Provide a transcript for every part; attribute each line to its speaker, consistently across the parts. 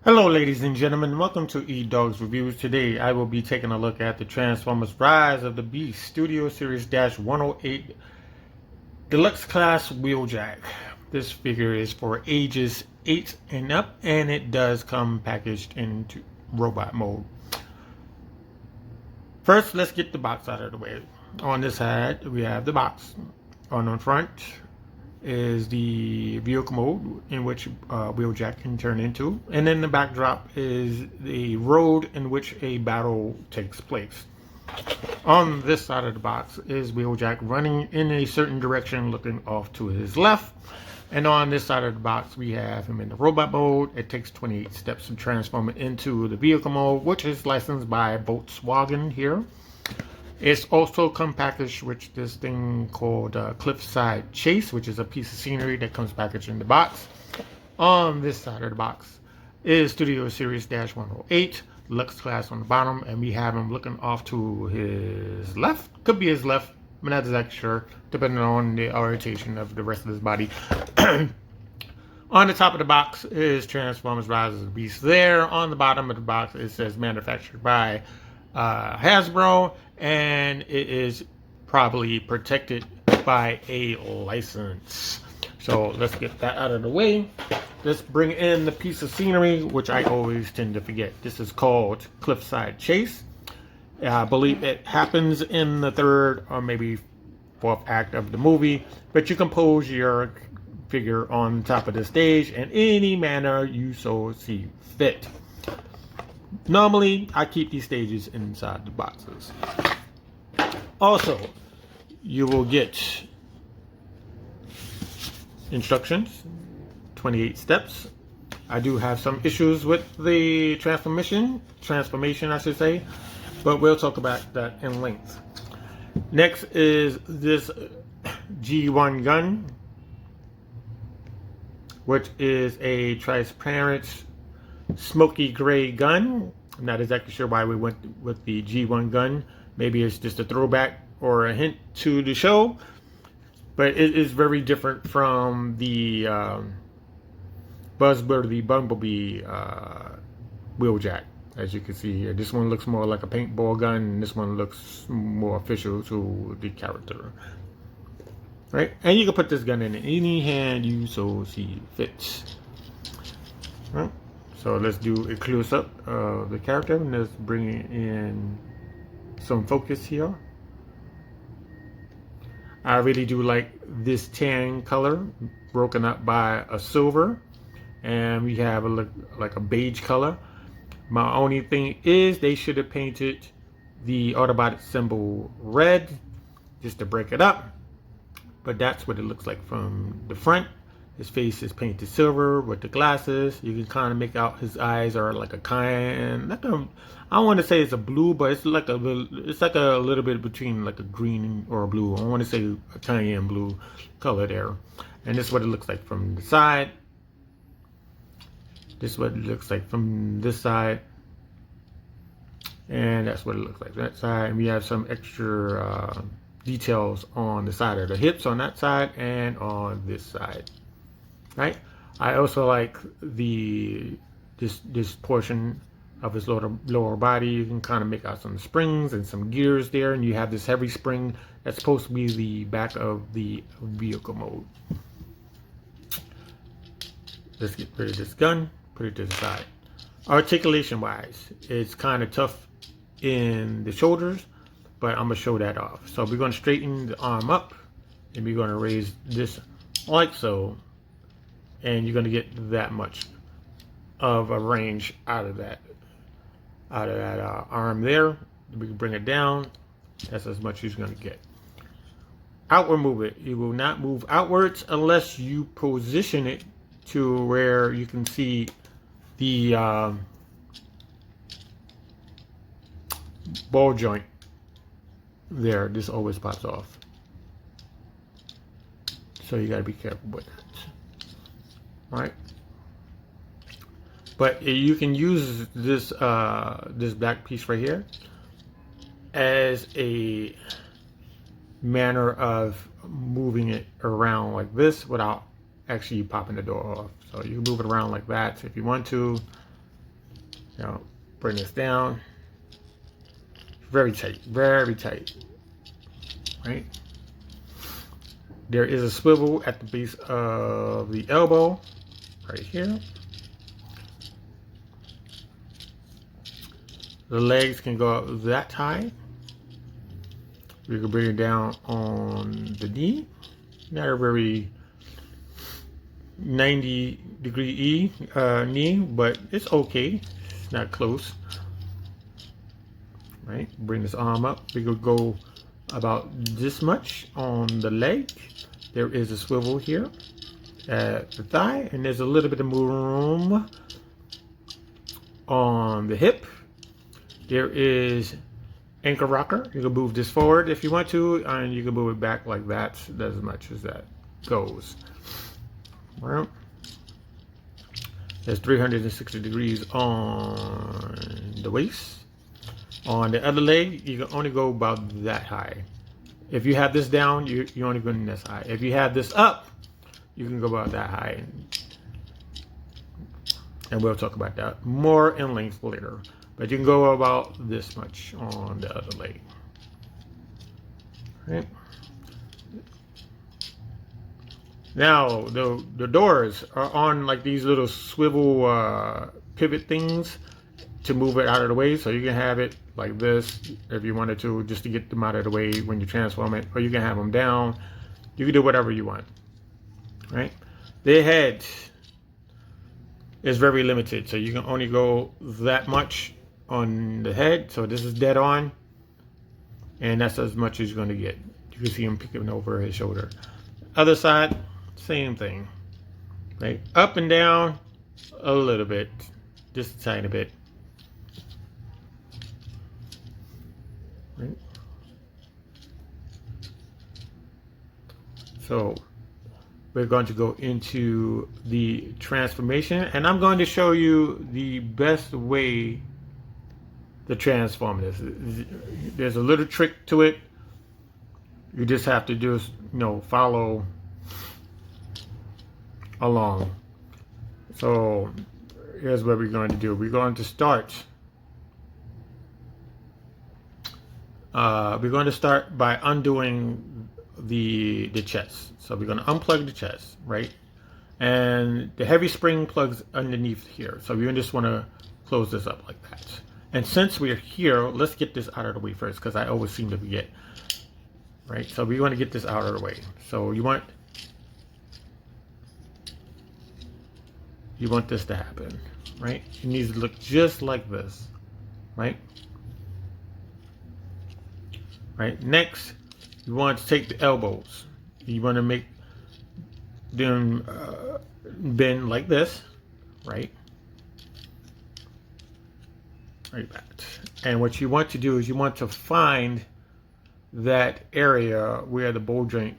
Speaker 1: Hello ladies and gentlemen, welcome to Edoggz Reviews. Today I will be taking a look at the Transformers Rise of the Beast Studio Series 108 Deluxe Class Wheeljack. This figure is for ages 8 and up, and it does come packaged into robot mode. First, let's get the box out of the way. On this side, we have the box. On the front is the vehicle mode in which Wheeljack can turn into, and then the backdrop is the road in which a battle takes place. On this side of the box is Wheeljack running in a certain direction, looking off to his left. And on this side of the box, we have him in the robot mode. It takes 28 steps to transform it into the vehicle mode, which is licensed by Volkswagen here. It's also come packaged with this thing called Cliffside Chase, which is a piece of scenery that comes packaged in the box. On this side of the box is Studio Series 108, Lux Class on the bottom, and we have him looking off to his left. Could be his left, I'm not exactly sure, depending on the orientation of the rest of his body. On the top of the box is Transformers Rise of the Beast there. On the bottom of the box it says manufactured by Hasbro, and it is probably protected by a license. So let's get that out of the way. Let's bring in the piece of scenery, which I always tend to forget. This is called Cliffside Chase. I believe it happens in the third or maybe fourth act of the movie, but you can pose your figure on top of the stage in any manner you so see fit. Normally, I keep these stages inside the boxes. Also, you will get instructions, 28 steps. I do have some issues with the transformation I should say, but we'll talk about that in length. Next is this G1 gun, which is a transparent smoky gray gun. I'm not exactly sure why we went with the G1 gun. Maybe it's just a throwback or a hint to the show, but it is very different from the Bumblebee Wheeljack, as you can see here. This one looks more like a paintball gun, and this one looks more official to the character. Right? And you can put this gun in any hand you so see fit. Right? So let's do a close-up of the character, and let's bring in some focus here. I really do like this tan color broken up by a silver, and we have a look like a beige color. My only thing is they should have painted the Autobot symbol red just to break it up, but that's what it looks like from the front. His face is painted silver with the glasses. You can kind of make out his eyes are like a kind, like a, I don't want to say it's a blue, but it's like a little bit between like a green or a blue. I want to say a cayenne blue color there. And this is what it looks like from the side. This is what it looks like from this side. And that's what it looks like that side. And we have some extra details on the side of the hips on that side and on this side. Right. I also like this portion of his lower body. You can kind of make out some springs and some gears there, and you have this heavy spring that's supposed to be the back of the vehicle mode. Let's get rid of this gun, put it to the side. Articulation wise, it's kind of tough in the shoulders, but I'm gonna show that off. So we're gonna straighten the arm up, and we're gonna raise this like so. And you're going to get that much of a range out of that arm there. We can bring it down. That's as much as you're going to get. Outward movement. You will not move outwards unless you position it to where you can see the ball joint there. This always pops off. So you got to be careful with that. Right, but you can use this this black piece right here as a manner of moving it around like this without actually popping the door off. So you can move it around like that if you want to. Now bring this down. Very tight, very tight. Right? There is a swivel at the base of the elbow, right here. The legs can go up that high. We can bring it down on the knee. Not a very 90-degree knee, but it's okay. It's not close. Right? Bring this arm up. We could go about this much on the leg. There is a swivel here at the thigh, and there's a little bit of room on the hip. There is ankle rocker. You can move this forward if you want to, and you can move it back like that as much as that goes. Well, there's 360 degrees on the waist. On the other leg, you can only go about that high. If you have this down, you're only going this high. If you have this up, you can go about that high. And we'll talk about that more in length later. But you can go about this much on the other leg. Right. Now, the doors are on like these little swivel pivot things to move it out of the way. So you can have it like this if you wanted to, just to get them out of the way when you transform it. Or you can have them down. You can do whatever you want. Right? The head is very limited. So you can only go that much on the head. So this is dead on, and that's as much as you're going to get. You can see him picking over his shoulder. Other side, same thing. Right? Up and down a little bit, just a tiny bit. Right? So we're going to go into the transformation, and I'm going to show you the best way to transform this. There's a little trick to it. You just have to just, follow along. So here's what we're going to do. We're going to start. We're going to start by undoing the chest. So we're going to unplug the chest, right? And the heavy spring plugs underneath here. So we just want to close this up like that. And since we're here, let's get this out of the way first, because I always seem to forget. Right? So we want to get this out of the way. So you want this to happen, right? It needs to look just like this, right? Right. Next, you want to take the elbows. You want to make them bend like this, right? Like that. And what you want to do is you want to find that area where the ball joint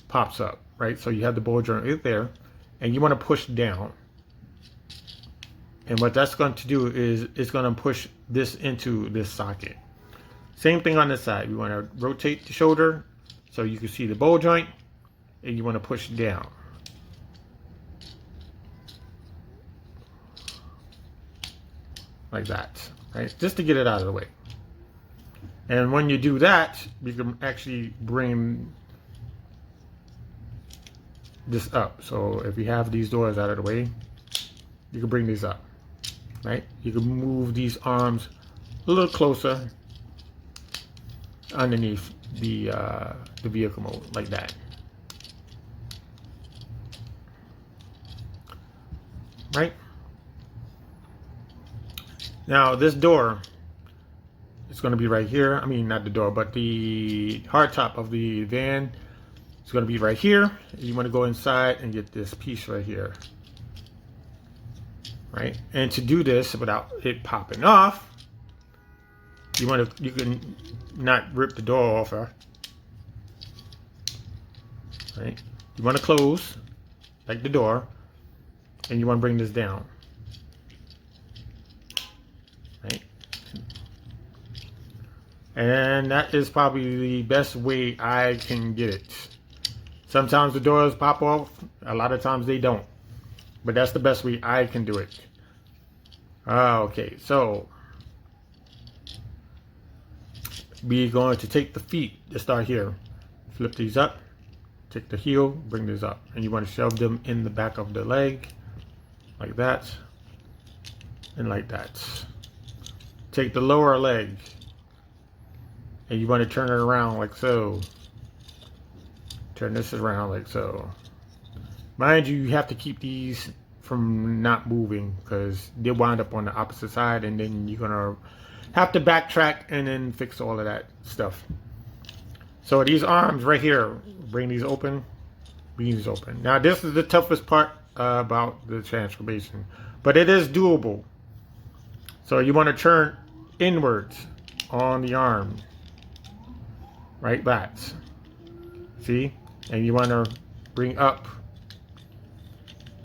Speaker 1: pops up, right? So you have the ball joint right there, and you want to push down. And what that's going to do is it's going to push this into this socket. Same thing on this side. You want to rotate the shoulder so you can see the ball joint, and you want to push down. Like that, right? Just to get it out of the way. And when you do that, you can actually bring this up. So if you have these doors out of the way, you can bring these up, right? You can move these arms a little closer underneath the vehicle mode, like that. Right? Now this door, it's going to be right here. I mean, not the door, but the hardtop of the van is going to be right here. You want to go inside and get this piece right here. Right? And to do this without it popping off, you can not rip the door off, right? You want to close like the door, and you want to bring this down, right? And that is probably the best way I can get it. Sometimes the doors pop off, a lot of times they don't, but that's the best way I can do it. Okay, so we're going to take the feet to start here. Flip these up, take the heel, bring these up, and you want to shove them in the back of the leg, like that, and like that. Take the lower leg, and you want to turn it around like so. Turn this around like so. Mind you, you have to keep these from not moving because they wind up on the opposite side, and then you're gonna have to backtrack and then fix all of that stuff. So these arms right here, bring these open, bring these open. Now this is the toughest part about the transformation, but it is doable. So you want to turn inwards on the arm, right back. See? And you want to bring up,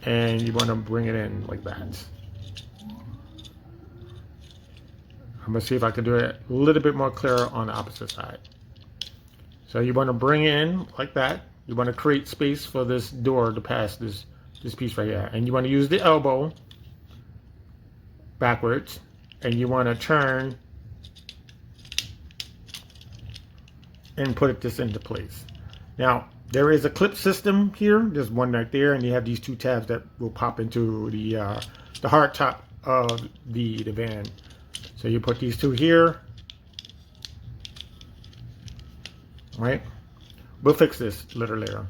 Speaker 1: and you want to bring it in like that. I'm going to see if I can do it a little bit more clear on the opposite side. So you want to bring it in like that. You want to create space for this door to pass this piece right here. And you want to use the elbow backwards. And you want to turn and put this into place. Now, there is a clip system here. There's one right there, and you have these two tabs that will pop into the hard top of the van. So you put these two here. Right? We'll fix this a little later.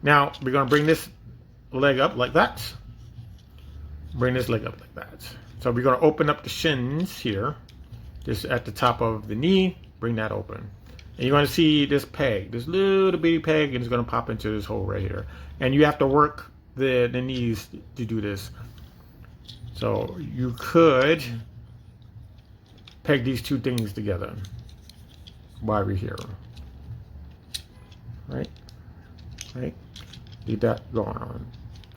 Speaker 1: Now, we're going to bring this leg up like that. Bring this leg up like that. So we're going to open up the shins here. Just at the top of the knee. Bring that open. And you're going to see this peg, this little bitty peg, and it's going to pop into this hole right here. And you have to work the knees to do this. So you could peg these two things together while we're here. Right? Right? Get that going on.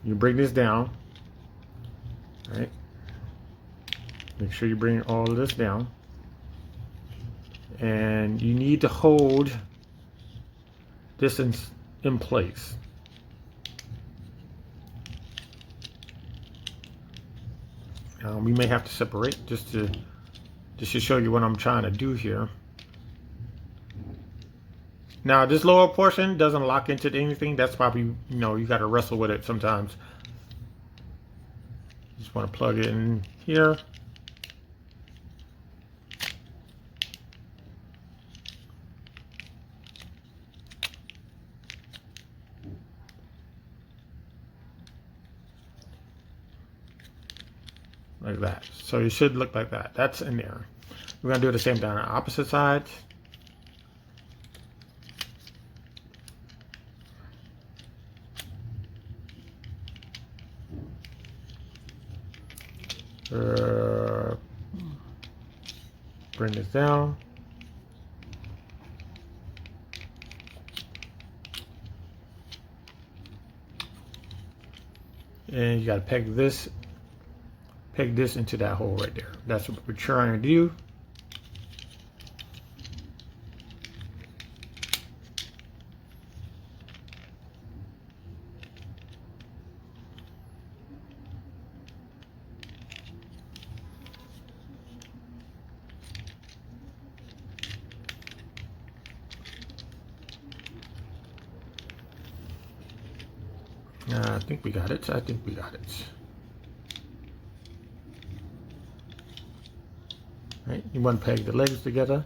Speaker 1: You bring this down. Right? Make sure you bring all of this down. And you need to hold this in place. We may have to separate just to show you what I'm trying to do here. Now this lower portion doesn't lock into anything. That's probably, you got to wrestle with it sometimes. Just want to plug it in here. Like that. So it should look like that. That's in there. We're going to do the same thing on the opposite side. Bring this down. And you got to peg this into that hole right there. That's what we're trying to do. I think we got it. I think we got it. Right, you want to peg the legs together.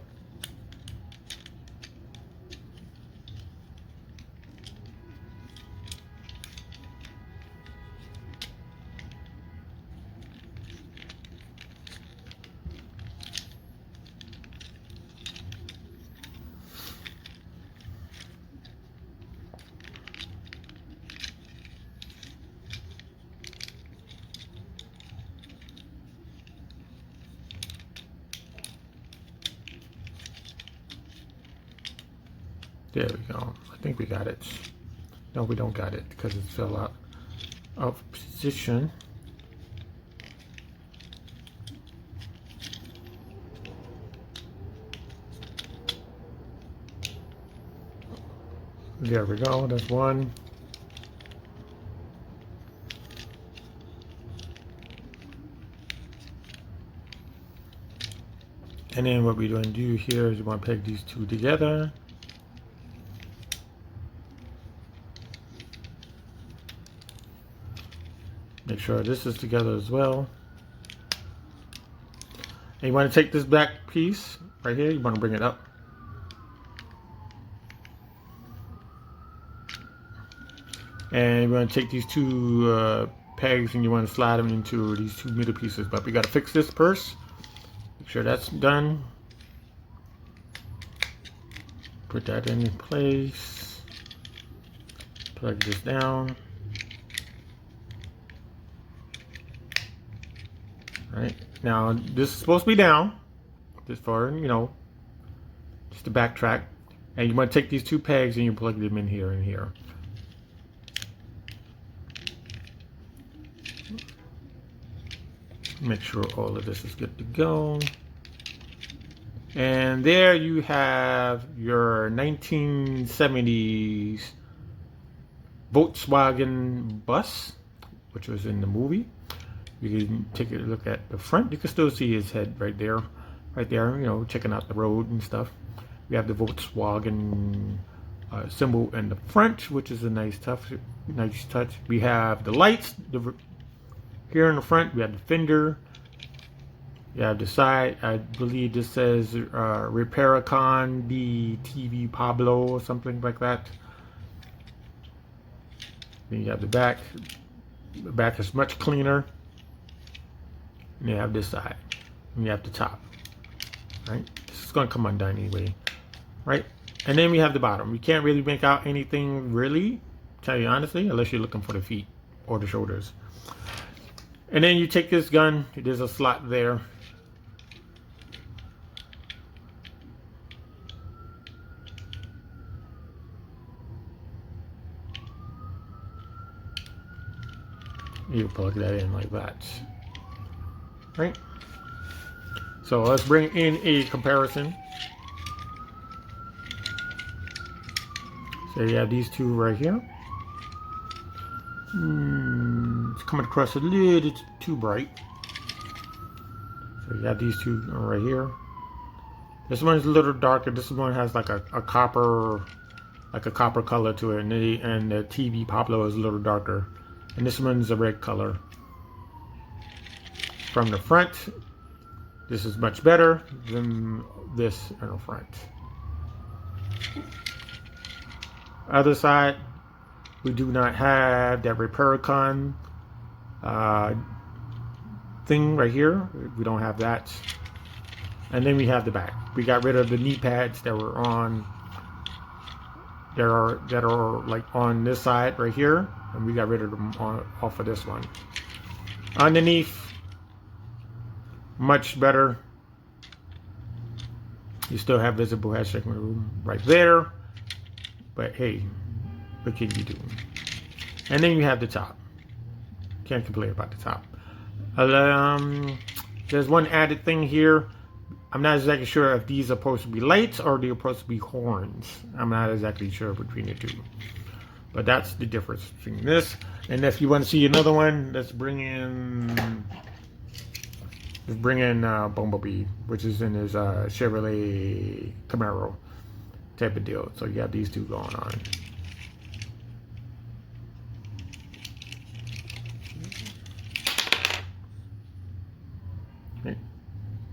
Speaker 1: There we go. I think we got it. No, we don't got it because it fell out of position. There we go. That's one. And then what we're going to do here is we want to peg these two together. Make sure this is together as well. And you want to take this back piece right here, you want to bring it up. And you want to take these two pegs and you want to slide them into these two middle pieces. But we got to fix this first. Make sure that's done. Put that in place. Plug this down. Right. Now this is supposed to be down. Just for, you know, just to backtrack. And you want to take these two pegs and you plug them in here and here. Make sure all of this is good to go. And there you have your 1970s Volkswagen bus, which was in the movie. You can take a look at the front. You can still see his head right there, you know, checking out the road and stuff. We have the Volkswagen symbol in the front, which is a nice touch. We have the lights here in the front. We have the fender. You have the side. I believe this says Repairicon B TV Pablo or something like that. Then you have the back. The back is much cleaner. And you have this side. And you have the top. Right? This is going to come undone anyway. Right? And then we have the bottom. You can't really make out anything really, tell you honestly, unless you're looking for the feet or the shoulders. And then you take this gun. There's a slot there. You plug that in like that. Right? So let's bring in a comparison. So you have these two right here. It's coming across a little too bright. So you have these two right here. This one is a little darker. This one has like a copper color to it, and the TV Pablo is a little darker. And this one's a red color. From the front, this is much better than this in the front. Other side, we do not have that Repairicon thing right here. We don't have that. And then we have the back. We got rid of the knee pads that were on that are like on this side right here, and we got rid of them off of this one. Underneath, much better. You still have visible head shaking room right there, but hey, what can you do? And then you have the top. Can't complain about the top. There's one added thing here. I'm not exactly sure if these are supposed to be lights or they're supposed to be horns. I'm not exactly sure between the two. But that's the difference between this. And if you want to see another one, let's bring in Bumblebee, which is in his Chevrolet Camaro type of deal. So you got these two going on.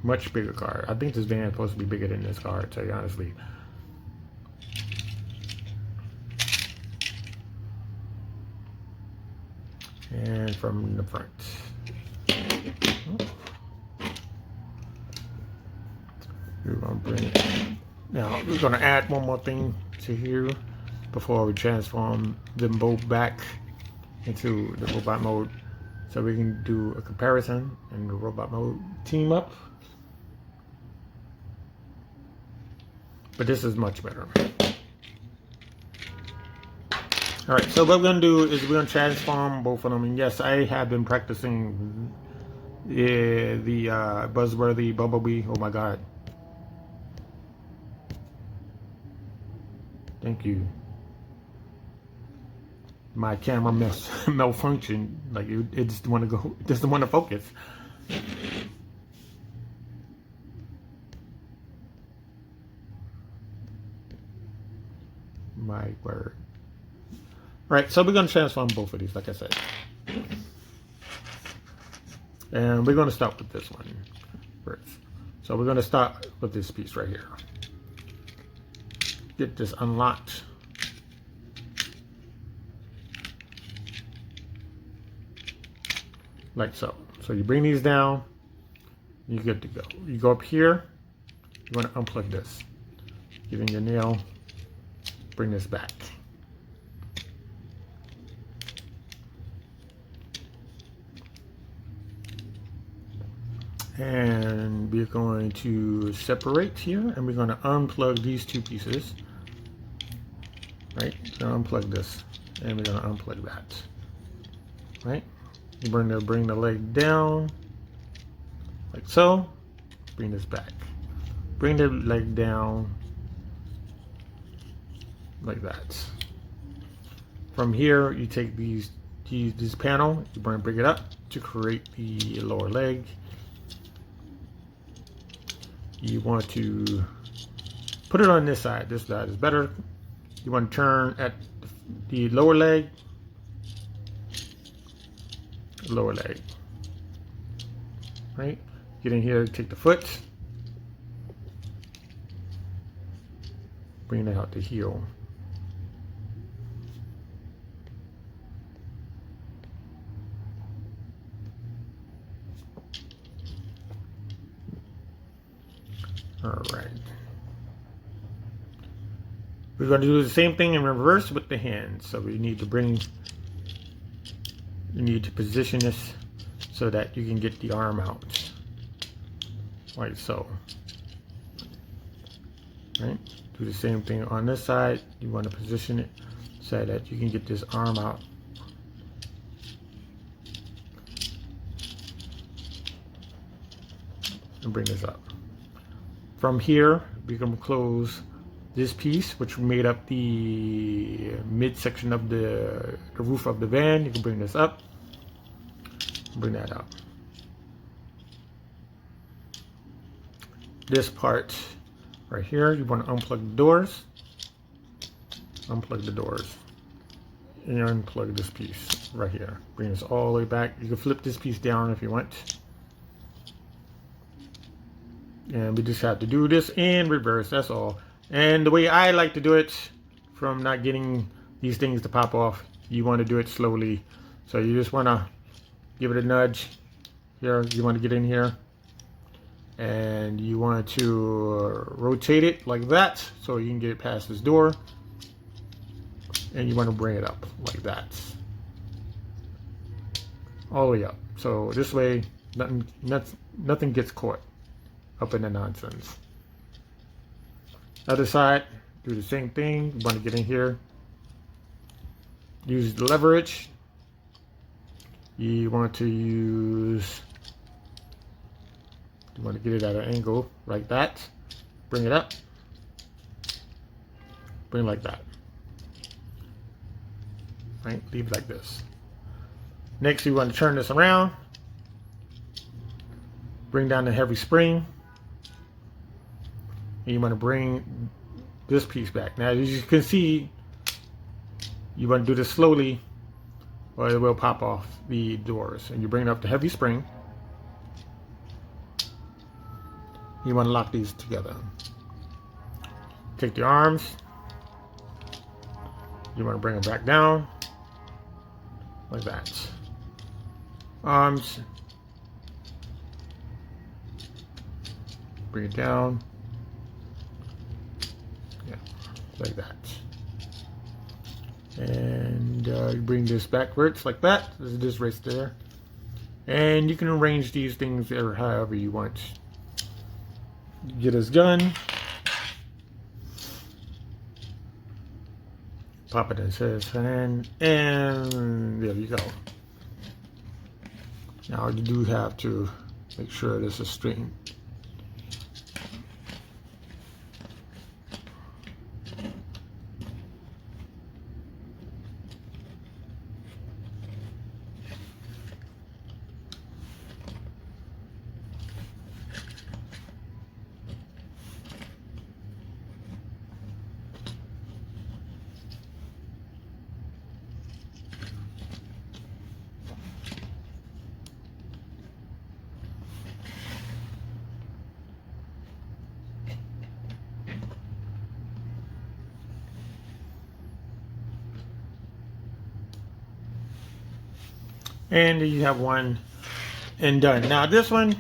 Speaker 1: Much bigger car. I think this van is supposed to be bigger than this car, to tell you honestly. And from the front. We're gonna bring it. Now we're gonna add one more thing to here before we transform them both back into the robot mode, so we can do a comparison in the robot mode team up. But this is much better. Alright, so what we're going to do is we're going to transform both of them. And yes, I have been practicing the buzzworthy Bumblebee. Oh my god. Thank you. My camera malfunctioned. Like it just want to go, it doesn't want to focus. My word. Right, so we're going to transform both of these, like I said. And we're going to start with this one first. So we're going to start with this piece right here. Get this unlocked. Like so. So you bring these down, you're good to go. You go up here, you want to unplug this. Get in your nail, bring this back. And we're going to separate here, and we're going to unplug these two pieces. Right? We're going to unplug this, and we're going to unplug that. Right? You bring the leg down, like so. Bring this back. Bring the leg down, like that. From here, you take this panel, you bring it up to create the lower leg. You want to put it on this side. This side is better. You want to turn at the lower leg. Lower leg. Right? Get in here, take the foot. Bring it out the heel. All right. We're going to do the same thing in reverse with the hands. So we need to position this so that you can get the arm out. Like so. Right? Do the same thing on this side. You want to position it so that you can get this arm out. And bring this up. From here, we can close this piece, which made up the midsection of the roof of the van. You can bring this up, bring that out. This part right here, you want to unplug the doors. Unplug the doors. And unplug this piece right here. Bring this all the way back. You can flip this piece down if you want. And we just have to do this in reverse, that's all. And the way I like to do it, from not getting these things to pop off, you want to do it slowly. So you just want to give it a nudge. Here, you want to get in here. And you want to rotate it like that, so you can get it past this door. And you want to bring it up like that. All the way up. So this way, nothing gets caught up in the nonsense. Other side, do the same thing. You want to get in here. Use the leverage. You want to get it at an angle like that. Bring it up. Bring it like that. Right? Leave it like this. Next, you want to turn this around. Bring down the heavy spring. And you want to bring this piece back. Now, as you can see, you want to do this slowly or it will pop off the doors. And you bring up the heavy spring. You want to lock these together. Take the arms. You want to bring them back down like that. Arms. Bring it down. Yeah, like that. And you bring this backwards like that. There's this right there. And you can arrange these things however you want. Get his gun. Pop it in his hand. And there you go. Now you do have to make sure this is straight. And you have one and done. Now this one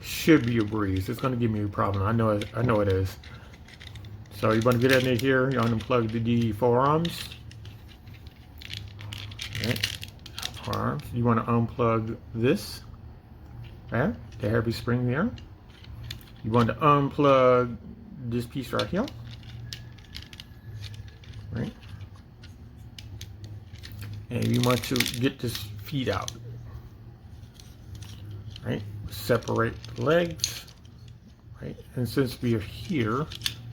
Speaker 1: should be a breeze. It's going to give me a problem. I know it is. So you want to get in here. You unplug the forearms. Right. Arms. You want to unplug this. Right. The heavy spring there. You want to unplug this piece right here. Right. And you want to get this feet out. Right. Separate the legs. Right. And since we are here,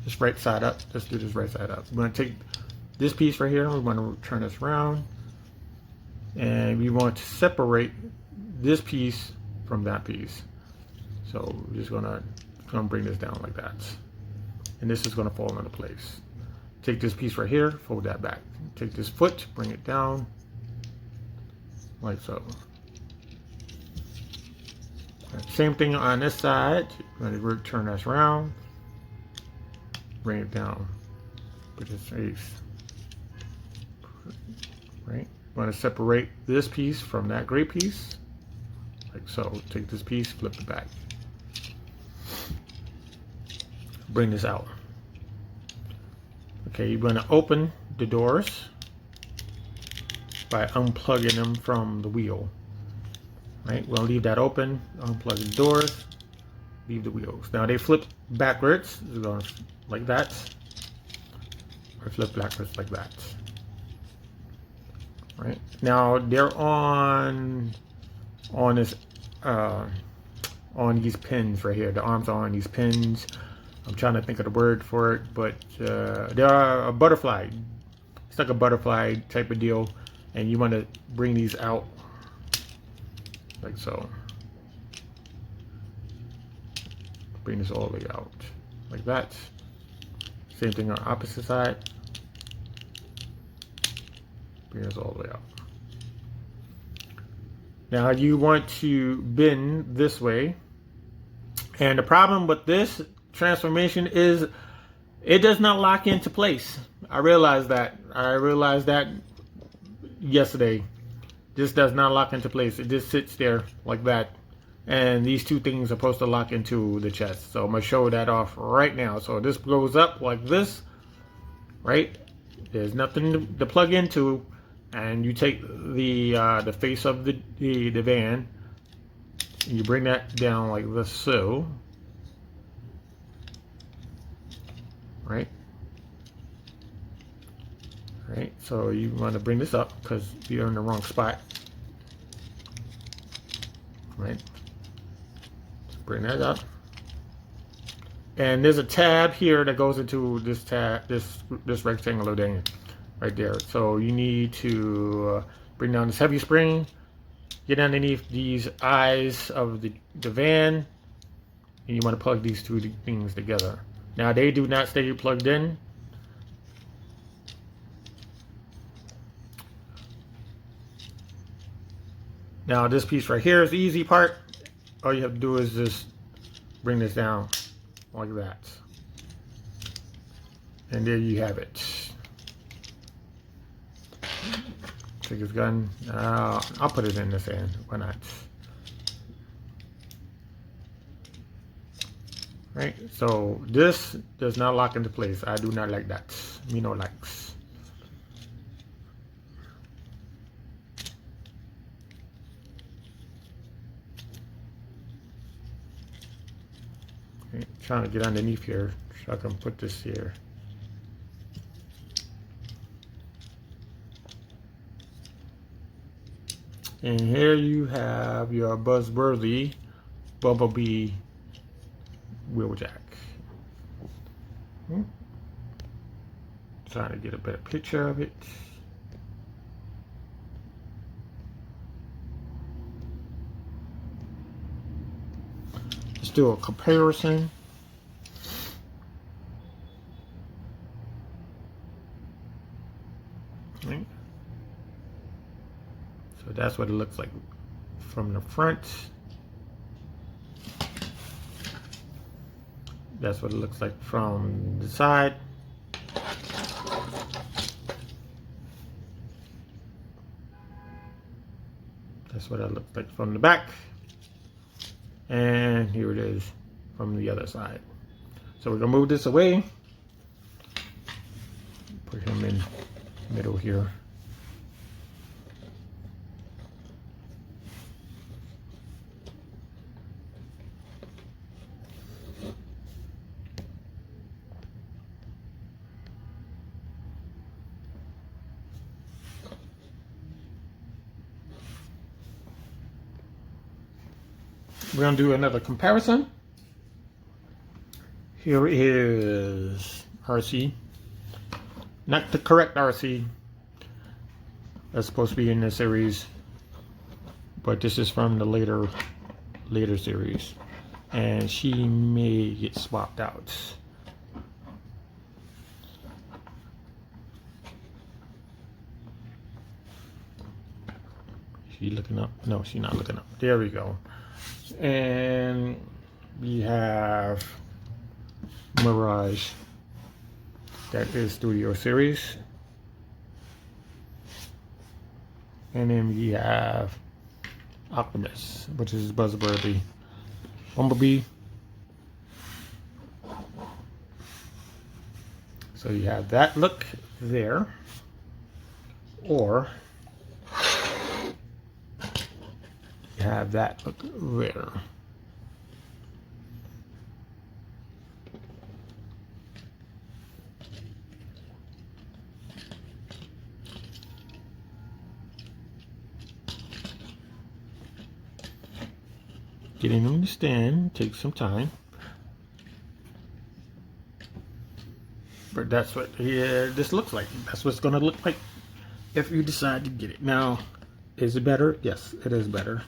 Speaker 1: this right side up. Let's do this right side up. We're going to take this piece right here. We want to turn this around. And we want to separate this piece from that piece. So we're just gonna bring this down like that. And this is gonna fall into place. Take this piece right here, fold that back. Take this foot, bring it down, like so. Same thing on this side. We're turn this around, bring it down, put this face. Right? Want to separate this piece from that gray piece, like so. Take this piece, flip it back. Bring this out. Okay, you're going to open the doors by unplugging them from the wheel. Right, we'll leave that open, unplug the doors, leave the wheels. Now they flip backwards, like that, or flip backwards like that. Right, now they're on this on these pins right here. The arms are on these pins. I'm trying to think of the word for it, but they are a butterfly. It's like a butterfly type of deal, and you want to bring these out like so. Bring this all the way out like that. Same thing on the opposite side. Bring this all the way out. Now you want to bend this way, and the problem with this transformation is it does not lock into place. I realized that yesterday. This does not lock into place. It just sits there like that, and these two things are supposed to lock into the chest. So I'm gonna show that off right now. So this goes up like this, right? There's nothing to plug into, and you take the face of the van, and you bring that down like this, so, right? Right, so you want to bring this up because you're in the wrong spot. Right, bring that up, and there's a tab here that goes into this tab, this rectangular thing right there. So you need to bring down this heavy spring, get underneath these eyes of the van, and you want to plug these two things together. Now they do not stay plugged in. Now this piece right here is the easy part. All you have to do is just bring this down like that. And there you have it. Take his gun. I'll put it in this end. Why not? Right, so this does not lock into place. I do not like that. Me no likes. Trying to get underneath here so I can put this here. And here you have your buzzworthy Bumblebee Wheeljack. Trying to get a better picture of it. Let's do a comparison. Right. So that's what it looks like from the front. That's what it looks like from the side. That's what it looks like from the back. And here it is from the other side. So we're gonna move this away. Put him in the middle here. We're going to do another comparison. Here is RC. Not the correct RC. That's supposed to be in the series. But this is from the later series. And she may get swapped out. She looking up? No, she's not looking up. There we go. And we have Mirage. That is Studio Series. And then we have Optimus, which is Buzzworthy. Bumblebee. So you have that look there. Or have that look there. Getting them to stand takes some time, but that's what this looks like. That's what it's going to look like if you decide to get it. Now, is it better? Yes, it is better.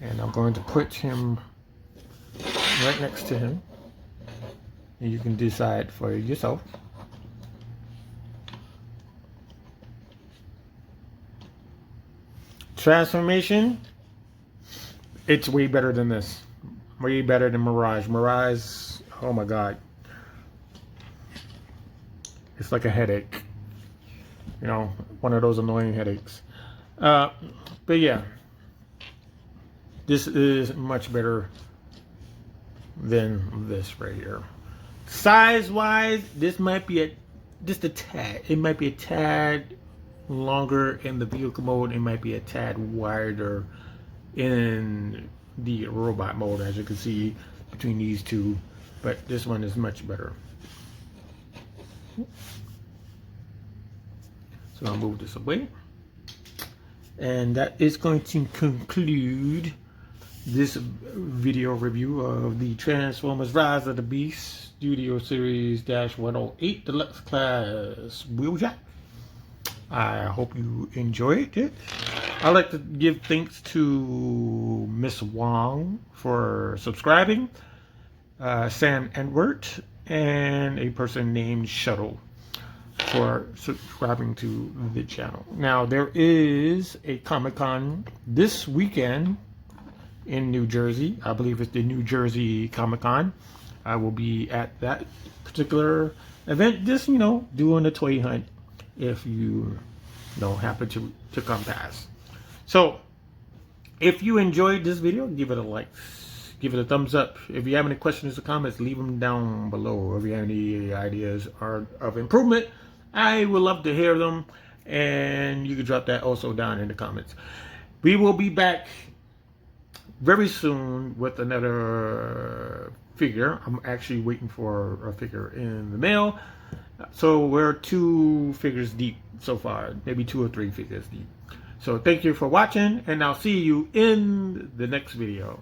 Speaker 1: And I'm going to put him right next to him. And you can decide for yourself. Transformation, it's way better than this. Way better than Mirage. Mirage, oh my God. It's like a headache. You know, one of those annoying headaches. But yeah. This is much better than this right here. Size-wise, this might be just a tad. It might be a tad longer in the vehicle mode. It might be a tad wider in the robot mode, as you can see between these two. But this one is much better. So I'll move this away. And that is going to conclude this video review of the Transformers Rise of the Beast Studio Series -108 Deluxe Class Wheeljack. I hope you enjoyed it. I'd like to give thanks to Miss Wong for subscribing, Sam Edward, and a person named Shuttle for subscribing to the channel. Now, there is a Comic-Con this weekend in New Jersey. I believe it's the New Jersey Comic-Con. I will be at that particular event, just, you know, doing a toy hunt if you know, happen to come past. So, if you enjoyed this video, give it a like, give it a thumbs up. If you have any questions or comments, leave them down below. If you have any ideas of improvement, I would love to hear them, and you can drop that also down in the comments. We will be back very soon with another figure. I'm actually waiting for a figure in the mail. So we're 2 figures deep so far, maybe 2 or 3 figures deep. So thank you for watching, and I'll see you in the next video.